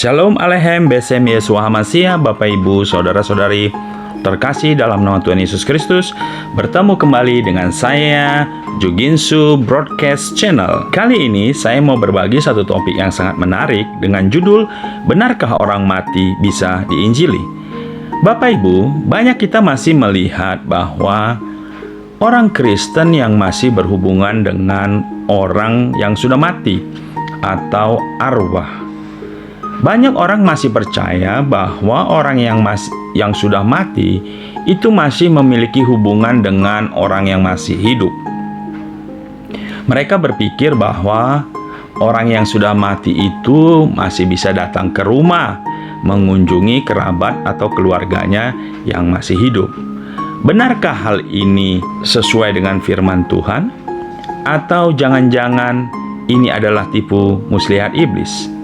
Shalom Aleichem, Besem Yeshua HaMashiach, Bapak Ibu, Saudara-saudari terkasih dalam nama Tuhan Yesus Kristus. Bertemu kembali dengan saya, Juginsu Broadcast Channel. Kali ini saya mau berbagi satu topik yang sangat menarik dengan judul Benarkah orang mati bisa diinjili? Bapak Ibu, banyak kita masih melihat bahwa orang Kristen yang masih berhubungan dengan orang yang sudah mati atau arwah. Banyak orang masih percaya bahwa orang yang sudah mati itu masih memiliki hubungan dengan orang yang masih hidup. Mereka berpikir bahwa orang yang sudah mati itu masih bisa datang ke rumah, mengunjungi kerabat atau keluarganya yang masih hidup. Benarkah hal ini sesuai dengan firman Tuhan? Atau jangan-jangan ini adalah tipu muslihat iblis?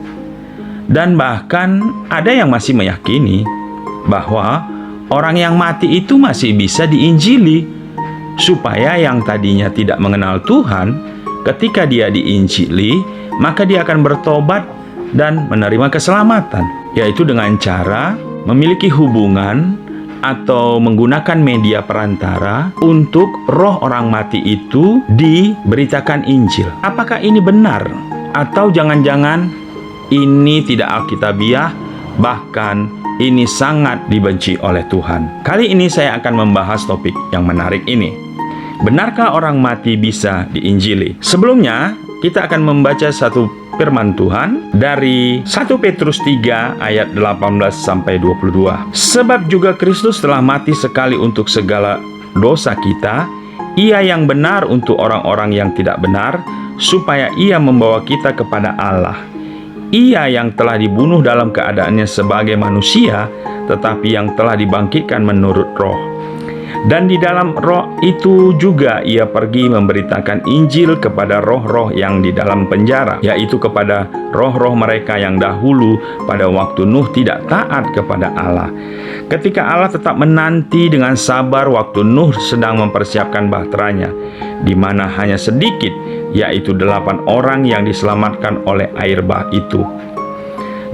Dan bahkan ada yang masih meyakini bahwa orang yang mati itu masih bisa diinjili, supaya yang tadinya tidak mengenal Tuhan, ketika dia diinjili, maka dia akan bertobat dan menerima keselamatan, yaitu dengan cara memiliki hubungan atau menggunakan media perantara untuk roh orang mati itu diberitakan Injil. Apakah ini benar? Atau jangan-jangan ini tidak alkitabiah, bahkan ini sangat dibenci oleh Tuhan. Kali ini saya akan membahas topik yang menarik ini. Benarkah orang mati bisa diinjili? Sebelumnya, kita akan membaca satu firman Tuhan dari 1 Petrus 3 ayat 18-22. Sebab juga Kristus telah mati sekali untuk segala dosa kita, Ia yang benar untuk orang-orang yang tidak benar, supaya Ia membawa kita kepada Allah. Ia yang telah dibunuh dalam keadaannya sebagai manusia, tetapi yang telah dibangkitkan menurut roh. Dan di dalam roh itu juga ia pergi memberitakan Injil kepada roh-roh yang di dalam penjara, yaitu kepada roh-roh mereka yang dahulu pada waktu Nuh tidak taat kepada Allah. Ketika Allah tetap menanti dengan sabar waktu Nuh sedang mempersiapkan bahteranya, di mana hanya sedikit, yaitu 8 orang yang diselamatkan oleh air bah itu.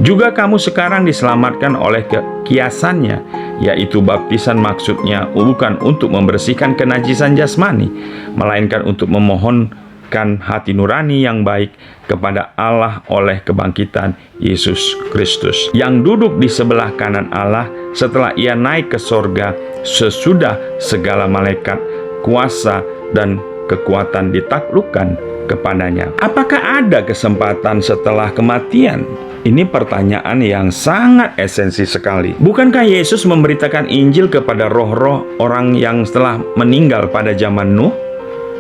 Juga kamu sekarang diselamatkan oleh kiasannya, yaitu baptisan, maksudnya bukan untuk membersihkan kenajisan jasmani, melainkan untuk memohonkan hati nurani yang baik kepada Allah oleh kebangkitan Yesus Kristus, yang duduk di sebelah kanan Allah setelah ia naik ke sorga, sesudah segala malaikat, kuasa, dan kekuatan ditaklukkan kepadanya. Apakah ada kesempatan setelah kematian? Ini pertanyaan yang sangat esensi sekali. Bukankah Yesus memberitakan Injil kepada roh-roh orang yang telah meninggal pada zaman Nuh?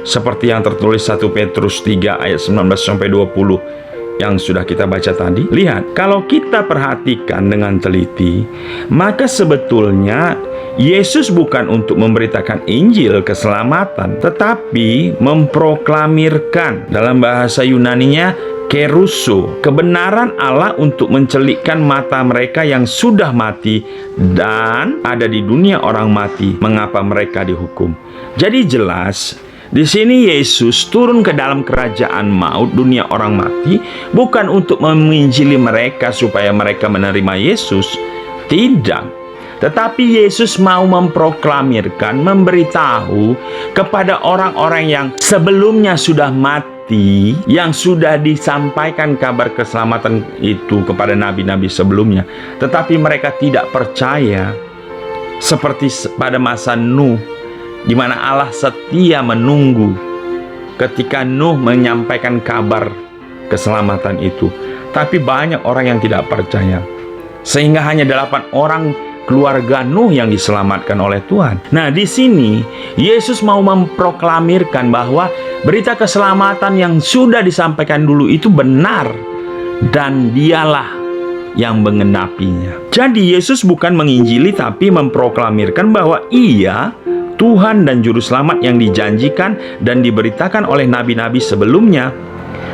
Seperti yang tertulis 1 Petrus 3 ayat 19-20 yang sudah kita baca tadi. Lihat, kalau kita perhatikan dengan teliti, maka sebetulnya Yesus bukan untuk memberitakan Injil keselamatan, tetapi memproklamirkan, dalam bahasa Yunaninya keruso, kebenaran Allah untuk mencelikkan mata mereka yang sudah mati dan ada di dunia orang mati, mengapa mereka dihukum. Jadi jelas, di sini Yesus turun ke dalam kerajaan maut, dunia orang mati, bukan untuk menginjili mereka supaya mereka menerima Yesus. Tidak. Tetapi Yesus mau memproklamirkan, memberitahu kepada orang-orang yang sebelumnya sudah mati, yang sudah disampaikan kabar keselamatan itu kepada nabi-nabi sebelumnya, tetapi mereka tidak percaya, seperti pada masa Nuh, di mana Allah setia menunggu ketika Nuh menyampaikan kabar keselamatan itu. Tapi banyak orang yang tidak percaya, sehingga hanya 8 orang keluarga Nuh yang diselamatkan oleh Tuhan. Nah, di sini Yesus mau memproklamirkan bahwa berita keselamatan yang sudah disampaikan dulu itu benar, dan dialah yang menggenapinya. Jadi Yesus bukan menginjili, tapi memproklamirkan bahwa Ia Tuhan dan Juru Selamat yang dijanjikan dan diberitakan oleh nabi-nabi sebelumnya.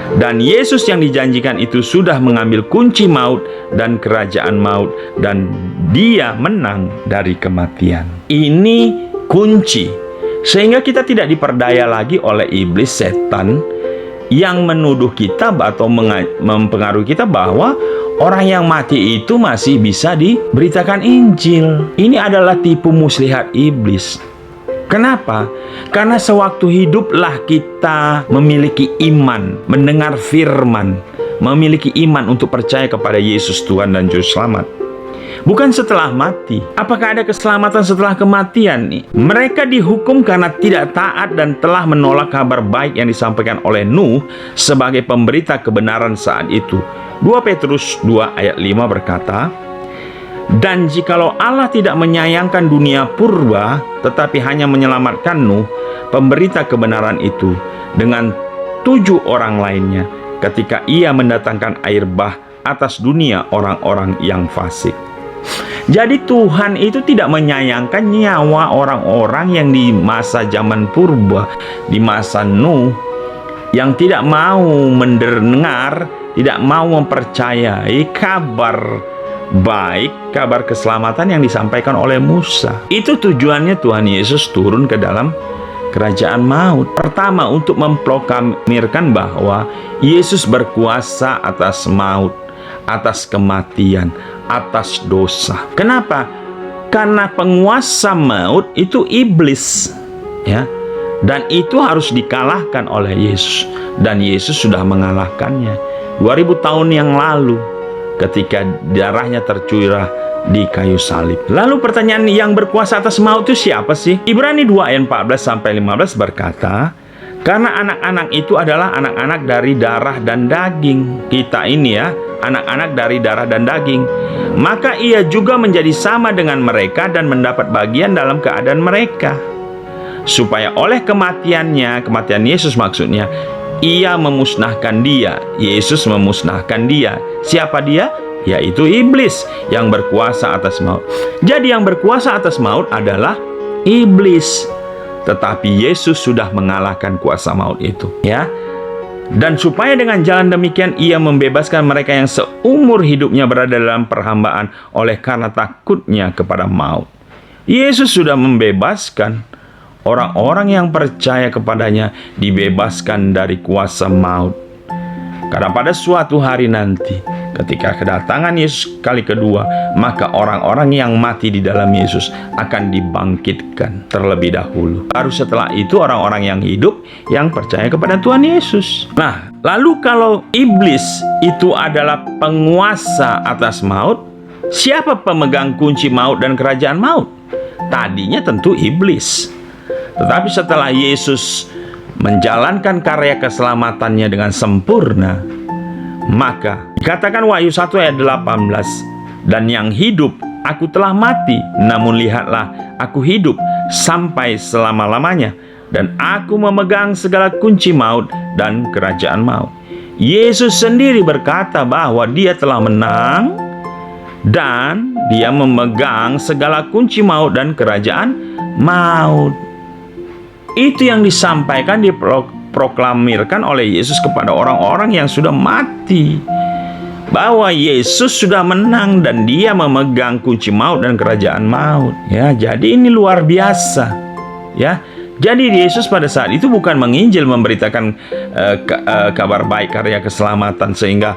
Dan Yesus yang dijanjikan itu sudah mengambil kunci maut dan kerajaan maut, dan Dia menang dari kematian. Ini kunci, sehingga kita tidak diperdaya lagi oleh iblis, setan, yang menuduh kita atau mempengaruhi kita bahwa orang yang mati itu masih bisa diberitakan Injil. Ini adalah tipu muslihat iblis. Kenapa? Karena sewaktu hiduplah kita memiliki iman, mendengar firman, memiliki iman untuk percaya kepada Yesus Tuhan dan Juru Selamat. Bukan setelah mati. Apakah ada keselamatan setelah kematian nih? Mereka dihukum karena tidak taat dan telah menolak kabar baik yang disampaikan oleh Nuh sebagai pemberita kebenaran saat itu. 2 Petrus 2 ayat 5 berkata, "Dan jikalau Allah tidak menyayangkan dunia purba, tetapi hanya menyelamatkan Nuh, pemberita kebenaran itu, dengan 7 orang lainnya, ketika ia mendatangkan air bah atas dunia orang-orang yang fasik." Jadi Tuhan itu tidak menyayangkan nyawa orang-orang yang di masa zaman purba, di masa Nuh, yang tidak mau mendengar, tidak mau mempercayai kabar baik, kabar keselamatan yang disampaikan oleh Musa. Itu tujuannya Tuhan Yesus turun ke dalam kerajaan maut. Pertama, untuk memproklamirkan bahwa Yesus berkuasa atas maut, atas kematian, atas dosa. Kenapa? Karena penguasa maut itu iblis, ya. Dan itu harus dikalahkan oleh Yesus. Dan Yesus sudah mengalahkannya 2000 tahun yang lalu ketika darahnya tercurah di kayu salib. Lalu pertanyaan, yang berkuasa atas maut itu siapa sih? Ibrani 2 ayat 14 sampai 15 berkata, "Karena anak-anak itu adalah anak-anak dari darah dan daging." Kita ini ya, anak-anak dari darah dan daging. "Maka ia juga menjadi sama dengan mereka dan mendapat bagian dalam keadaan mereka, supaya oleh kematiannya," kematian Yesus maksudnya, "ia memusnahkan dia." Yesus memusnahkan dia. Siapa dia? Yaitu iblis yang berkuasa atas maut. Jadi yang berkuasa atas maut adalah iblis. Tetapi Yesus sudah mengalahkan kuasa maut itu, ya. Dan supaya dengan jalan demikian ia membebaskan mereka yang seumur hidupnya berada dalam perhambaan oleh karena takutnya kepada maut. Yesus sudah membebaskan orang-orang yang percaya kepadanya, dibebaskan dari kuasa maut. Karena pada suatu hari nanti, ketika kedatangan Yesus kali kedua, maka orang-orang yang mati di dalam Yesus akan dibangkitkan terlebih dahulu. Baru setelah itu orang-orang yang hidup yang percaya kepada Tuhan Yesus. Nah, lalu kalau iblis itu adalah penguasa atas maut, siapa pemegang kunci maut dan kerajaan maut? Tadinya tentu iblis. Tetapi setelah Yesus menjalankan karya keselamatannya dengan sempurna, maka dikatakan Wahyu 1 ayat 18, "Dan yang hidup, aku telah mati, namun lihatlah, aku hidup sampai selama-lamanya, dan aku memegang segala kunci maut dan kerajaan maut." Yesus sendiri berkata bahwa dia telah menang dan dia memegang segala kunci maut dan kerajaan maut. Itu yang disampaikan, diproklamirkan oleh Yesus kepada orang-orang yang sudah mati, bahwa Yesus sudah menang dan dia memegang kunci maut dan kerajaan maut. Ya, jadi ini luar biasa. Ya, jadi Yesus pada saat itu bukan menginjil, memberitakan kabar baik, karya keselamatan sehingga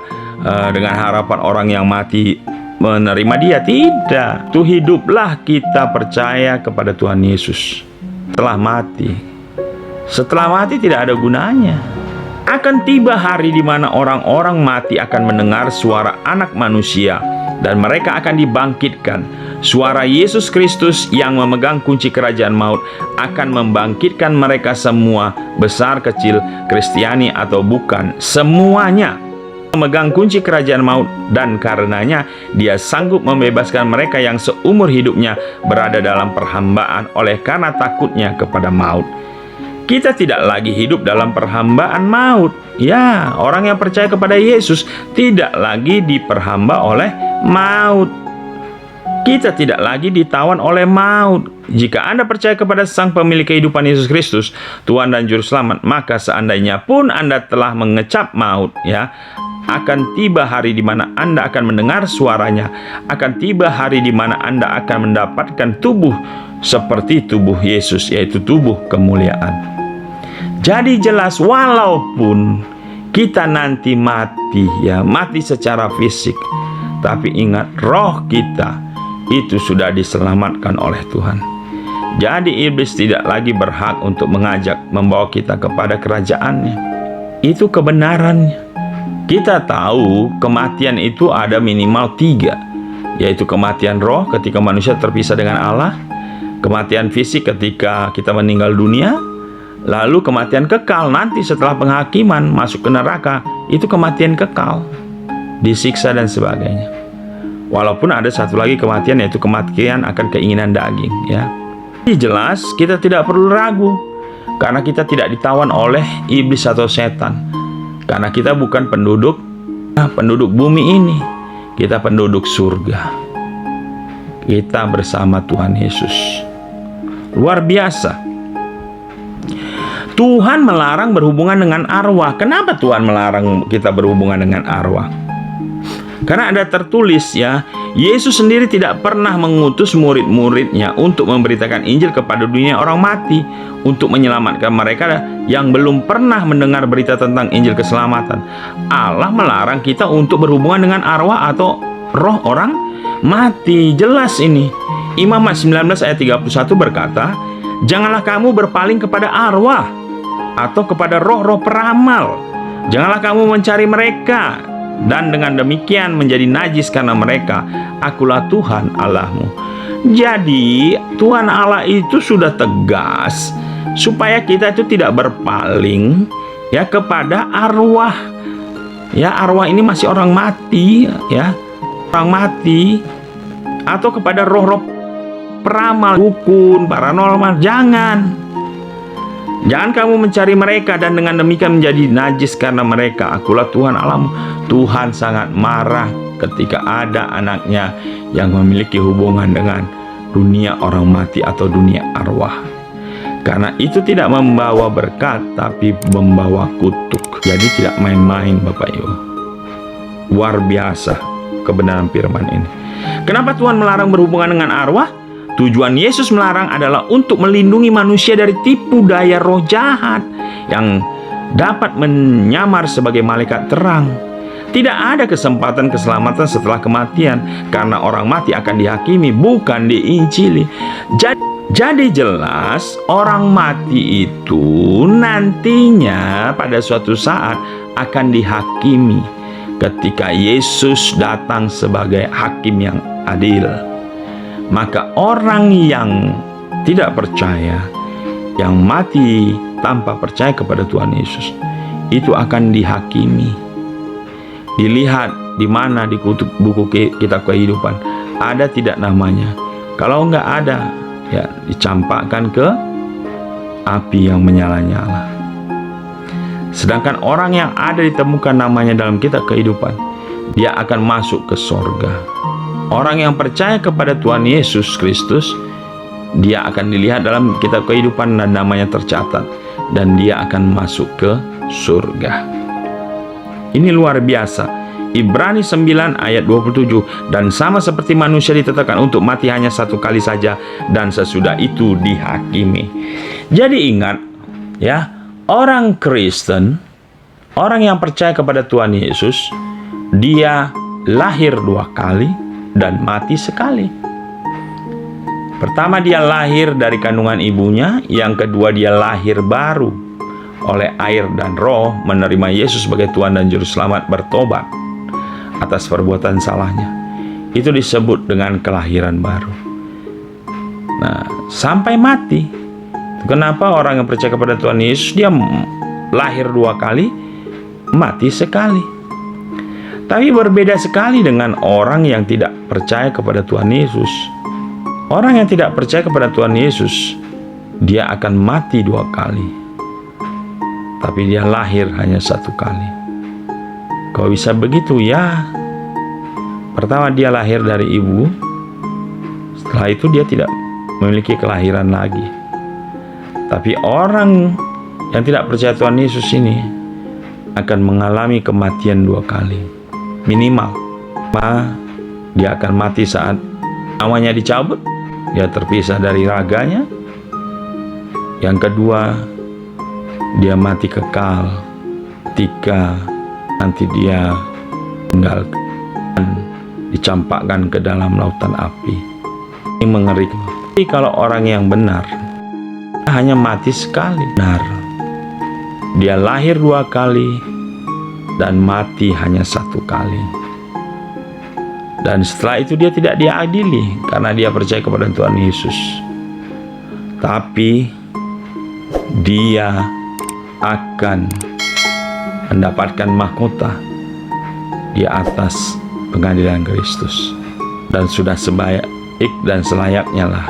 dengan harapan orang yang mati menerima dia. Tidak. Tuh hiduplah kita percaya kepada Tuhan Yesus. Telah mati. Setelah mati tidak ada gunanya. Akan tiba hari di mana orang-orang mati akan mendengar suara Anak Manusia dan mereka akan dibangkitkan. Suara Yesus Kristus yang memegang kunci kerajaan maut akan membangkitkan mereka semua, besar kecil, Kristiani atau bukan, semuanya memegang kunci kerajaan maut, dan karenanya dia sanggup membebaskan mereka yang seumur hidupnya berada dalam perhambaan oleh karena takutnya kepada maut. Kita tidak lagi hidup dalam perhambaan maut. Ya, orang yang percaya kepada Yesus tidak lagi diperhamba oleh maut. Kita tidak lagi ditawan oleh maut. Jika Anda percaya kepada Sang Pemilik kehidupan Yesus Kristus, Tuhan dan Juru Selamat, maka seandainya pun Anda telah mengecap maut, ya, akan tiba hari di mana Anda akan mendengar suaranya. Akan tiba hari di mana Anda akan mendapatkan tubuh seperti tubuh Yesus, yaitu tubuh kemuliaan. Jadi jelas, walaupun kita nanti mati, ya, mati secara fisik, Tapi ingat, roh kita itu sudah diselamatkan oleh Tuhan. Jadi iblis tidak lagi berhak untuk mengajak membawa kita kepada kerajaannya. Itu kebenarannya. Kita tahu kematian itu ada minimal 3, yaitu kematian roh ketika manusia terpisah dengan Allah, kematian fisik ketika kita meninggal dunia, lalu kematian kekal nanti setelah penghakiman masuk ke neraka. Itu kematian kekal, disiksa dan sebagainya. Walaupun ada satu lagi kematian, yaitu kematian akan keinginan daging, ya. Ini jelas kita tidak perlu ragu, karena kita tidak ditawan oleh iblis atau setan. Karena kita bukan penduduk bumi ini, kita penduduk surga. Kita bersama Tuhan Yesus. Luar biasa. Tuhan melarang berhubungan dengan arwah. Kenapa Tuhan melarang kita berhubungan dengan arwah? Karena ada tertulis, ya, Yesus sendiri tidak pernah mengutus murid-muridnya untuk memberitakan Injil kepada dunia orang mati, untuk menyelamatkan mereka yang belum pernah mendengar berita tentang Injil keselamatan. Allah melarang kita untuk berhubungan dengan arwah atau roh orang mati. Jelas ini. Imamat 19 ayat 31 berkata, "Janganlah kamu berpaling kepada arwah atau kepada roh-roh peramal. Janganlah kamu mencari mereka, dan dengan demikian menjadi najis karena mereka. Akulah Tuhan Allahmu." Jadi Tuhan Allah itu sudah tegas supaya kita itu tidak berpaling, ya, kepada arwah. Ya, arwah ini masih orang mati, ya, orang mati, atau kepada roh-roh peramal, dukun, paranormal. Jangan kamu mencari mereka, dan dengan demikian menjadi najis karena mereka. Akulah Tuhan Allahmu. Tuhan sangat marah ketika ada anaknya yang memiliki hubungan dengan dunia orang mati atau dunia arwah. Karena itu tidak membawa berkat, tapi membawa kutuk. Jadi tidak main-main, Bapak Ibu. Luar biasa kebenaran firman ini. Kenapa Tuhan melarang berhubungan dengan arwah? Tujuan Yesus melarang adalah untuk melindungi manusia dari tipu daya roh jahat yang dapat menyamar sebagai malaikat terang. Tidak ada kesempatan keselamatan setelah kematian, karena orang mati akan dihakimi, bukan diinjili. Jadi jelas orang mati itu nantinya pada suatu saat akan dihakimi ketika Yesus datang sebagai hakim yang adil. Maka orang yang tidak percaya, yang mati tanpa percaya kepada Tuhan Yesus, itu akan dihakimi. Dilihat di mana di buku kitab kehidupan ada tidak namanya. Kalau enggak ada, ya dicampakkan ke api yang menyala-nyala. Sedangkan orang yang ada ditemukan namanya dalam kitab kehidupan, dia akan masuk ke sorga. Orang yang percaya kepada Tuhan Yesus Kristus, dia akan dilihat dalam kitab kehidupan dan namanya tercatat, dan dia akan masuk ke surga. Ini luar biasa. Ibrani 9 ayat 27, "Dan sama seperti manusia ditetapkan untuk mati hanya satu kali saja, dan sesudah itu dihakimi." Jadi ingat, ya, orang Kristen, orang yang percaya kepada Tuhan Yesus, dia lahir 2 kali dan mati sekali. Pertama, dia lahir dari kandungan ibunya. Yang kedua, dia lahir baru oleh air dan roh, menerima Yesus sebagai Tuhan dan Juru Selamat, bertobat atas perbuatan salahnya. Itu disebut dengan kelahiran baru. Nah, sampai mati. Kenapa orang yang percaya kepada Tuhan Yesus, dia lahir 2 kali, mati sekali. Tapi berbeda sekali dengan orang yang tidak percaya kepada Tuhan Yesus. Orang yang tidak percaya kepada Tuhan Yesus, dia akan mati 2 kali. Tapi dia lahir hanya 1 kali. Kok bisa begitu? Ya, pertama dia lahir dari ibu. Setelah itu dia tidak memiliki kelahiran lagi. Tapi orang yang tidak percaya Tuhan Yesus ini akan mengalami kematian 2 kali minimal. Dia akan mati saat nyawanya dicabut, dia terpisah dari raganya. Yang kedua, dia mati kekal ketika nanti dia meninggalkan dicampakkan ke dalam lautan api. Ini mengerikan. Tapi kalau orang yang benar hanya mati sekali, benar, dia lahir 2 kali dan mati hanya 1 kali. Dan setelah itu dia tidak diadili karena dia percaya kepada Tuhan Yesus. Tapi dia akan mendapatkan mahkota di atas pengadilan Kristus. Dan sudah sebaik dan selayaknya lah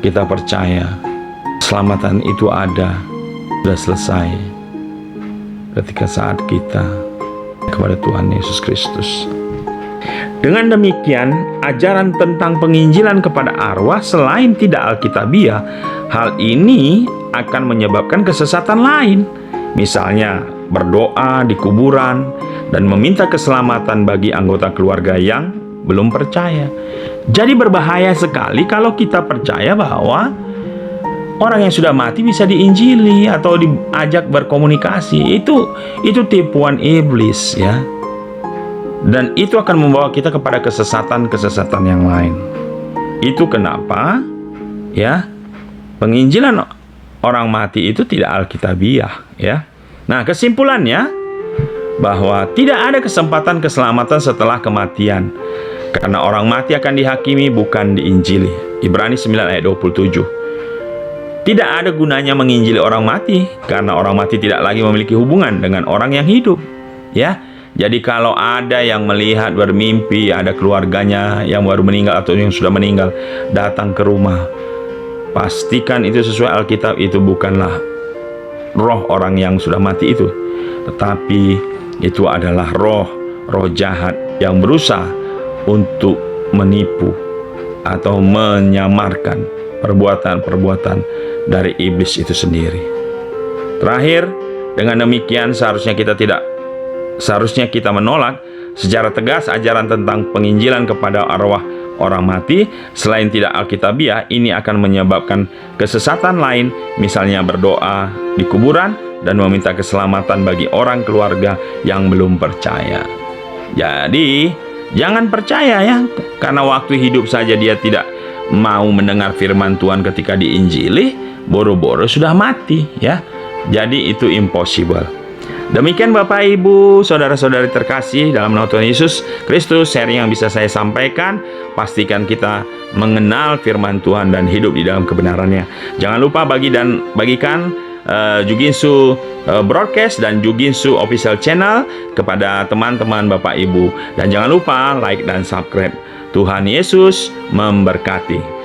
kita percaya keselamatan itu ada, sudah selesai ketika saat kita kepada Tuhan Yesus Kristus. Dengan demikian, ajaran tentang penginjilan kepada arwah selain tidak alkitabiah, hal ini akan menyebabkan kesesatan lain. Misalnya, berdoa di kuburan dan meminta keselamatan bagi anggota keluarga yang belum percaya. Jadi berbahaya sekali kalau kita percaya bahwa orang yang sudah mati bisa diinjili atau diajak berkomunikasi. Itu tipuan iblis, ya. Dan itu akan membawa kita kepada kesesatan-kesesatan yang lain. Itu kenapa, ya, penginjilan orang mati itu tidak alkitabiah, ya. Nah, kesimpulannya bahwa tidak ada kesempatan keselamatan setelah kematian, karena orang mati akan dihakimi, bukan diinjili. Ibrani 9 ayat 27. Tidak ada gunanya menginjili orang mati, karena orang mati tidak lagi memiliki hubungan dengan orang yang hidup, ya. Jadi kalau ada yang melihat bermimpi ada keluarganya yang baru meninggal atau yang sudah meninggal datang ke rumah, pastikan itu sesuai Alkitab, itu bukanlah roh orang yang sudah mati itu, tetapi itu adalah roh jahat yang berusaha untuk menipu atau menyamarkan perbuatan-perbuatan dari iblis itu sendiri. Terakhir, dengan demikian seharusnya kita menolak secara tegas ajaran tentang penginjilan kepada arwah orang mati. Selain tidak alkitabiah, ini akan menyebabkan kesesatan lain, misalnya berdoa di kuburan dan meminta keselamatan bagi orang keluarga yang belum percaya. Jadi jangan percaya, ya, karena waktu hidup saja dia tidak mau mendengar firman Tuhan ketika diinjili, boro-boro sudah mati, ya. Jadi itu impossible. Demikian Bapak Ibu, saudara-saudari terkasih dalam nama Tuhan Yesus Kristus, sharing yang bisa saya sampaikan. Pastikan kita mengenal firman Tuhan dan hidup di dalam kebenarannya. Jangan lupa bagikan Juginsu Broadcast dan Juginsu Official Channel kepada teman-teman Bapak Ibu. Dan jangan lupa like dan subscribe. Tuhan Yesus memberkati.